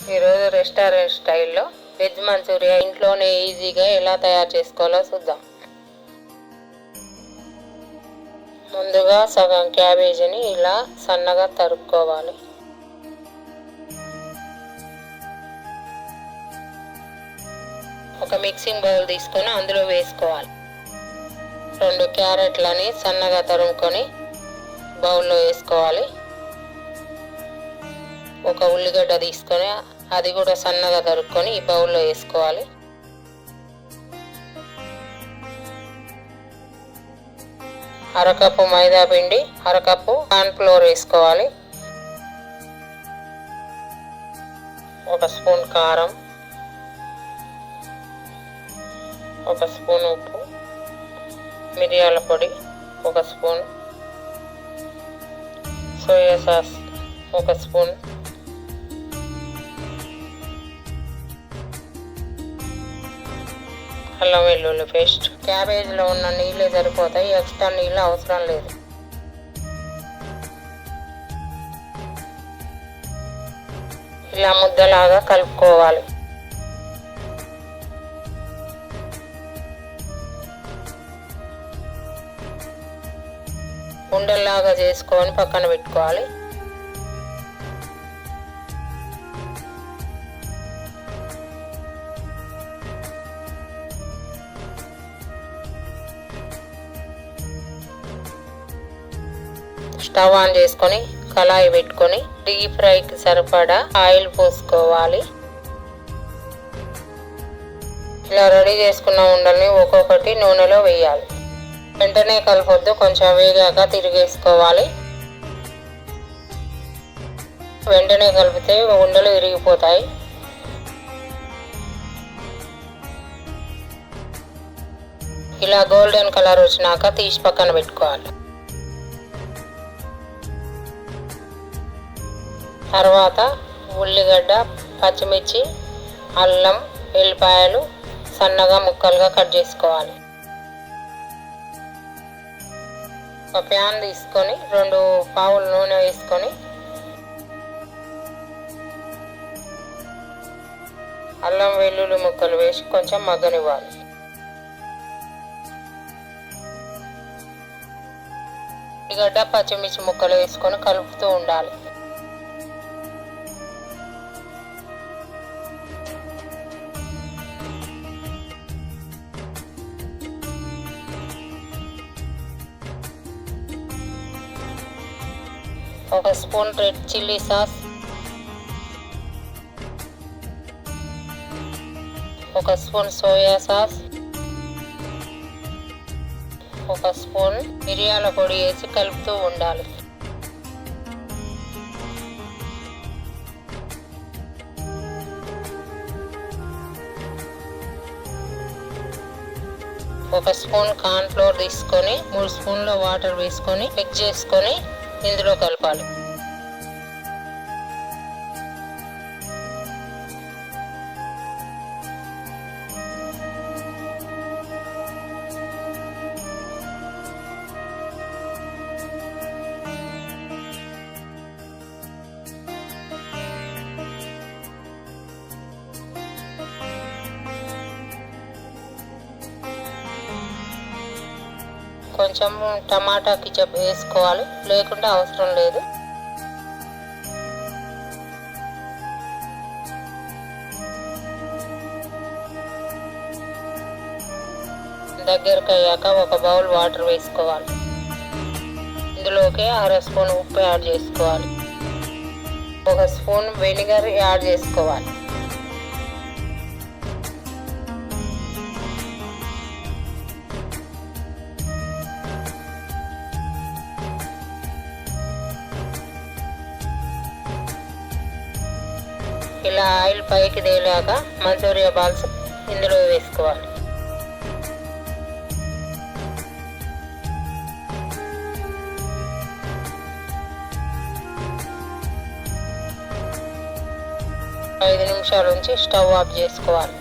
ఈరోజు రెస్టారెంట్ స్టైల్లో veg Manchuria ఇంట్లోనే ఈజీగా ఎలా తయారు చేసుకోవాలో చూద్దాం. ముందుగా సగం క్యాబేజీని ఇలా సన్నగా తరుక్కోవాలి. ఒక మిక్సింగ్ బౌల్ తీసుకొని అందులో వేసుకోవాలి. 2 క్యారెట్లని సన్నగా తరుముకొని బౌల్లో వేసుకోవాలి. ఒక ఉల్లిగడ్డ తీసుకొని అది కూడా సన్నగా తరుక్కొని ఈ బౌల్లో వేసుకోవాలి. అరకప్పు మైదా పిండి, అరకప్పు కార్న్ ఫ్లోర్ వేసుకోవాలి. 1 స్పూన్ కారం, 1 స్పూన్ ఉప్పు, మిరియాల పొడి 1 స్పూన్, సోయా సాస్ 1 స్పూన్, అల్లం వెల్లుల్లి పేస్ట్. క్యాబేజీలో ఉన్న నీళ్ళే సరిపోతాయి, ఎక్స్ట్రా నీళ్ళు అవసరం లేదు. ఇలా ముద్దలాగా కలుపుకోవాలి. ఉండల్లాగా చేసుకొని పక్కన పెట్టుకోవాలి. స్టవ్ ఆన్ చేసుకొని కళాయి పెట్టుకొని డీప్ ఫ్రైకి సరిపడా ఆయిల్ పోసుకోవాలి. ఇలా రెడీ చేసుకున్న ఉండల్ని ఒక్కొక్కటి నూనెలో వేయాలి. వెంటనే కలపొద్దు, కొంచెం వేగాక తిరిగేసుకోవాలి. వెంటనే కలిపితే ఉండలు విరిగిపోతాయి. ఇలా గోల్డెన్ కలర్ వచ్చినాక తీసి పక్కన పెట్టుకోవాలి. తర్వాత ఉల్లిగడ్డ, పచ్చిమిర్చి, అల్లం, వెల్లిపాయలు సన్నగా ముక్కలుగా కట్ చేసుకోవాలి. ఒక ప్యాన్ తీసుకొని 2 పావులు నూనె వేసుకొని అల్లం వెల్లుల్లి ముక్కలు వేసి కొంచెం మగ్గనివ్వాలి. ఉల్లిగడ్డ, పచ్చిమిర్చి ముక్కలు వేసుకొని కలుపుతూ ఉండాలి. ఒక spoon red chilli sauce, 1 spoon soya sauce, 1 spoon మిరియాల పొడి వేసి కలుపుతూ ఉండాలి. ఒక స్పూన్ కార్న్ ఫ్లోర్ తీసుకొని 3 స్పూన్ల వాటర్ వేసుకొని మిక్స్ చేసుకొని ఇందులో కలపాలి. కొంచెం టమాటా కెచప్ వేసుకోవాలి, లేకుంటే అవసరం లేదు. దగ్గరకు అయ్యాక ఒక బౌల్ వాటర్ వేసుకోవాలి. ఇందులోకి 1/2 స్పూన్ ఉప్పు యాడ్ చేసుకోవాలి. 1 స్పూన్ వెనిగర్ యాడ్ చేసుకోవాలి. ఇలా ఆయిల్ పైకి తేలాక మంచూరియా బాల్స్ ఇందులో వేసుకోవాలి. ఐదు నిమిషాల నుంచి స్టవ్ ఆఫ్ చేసుకోవాలి.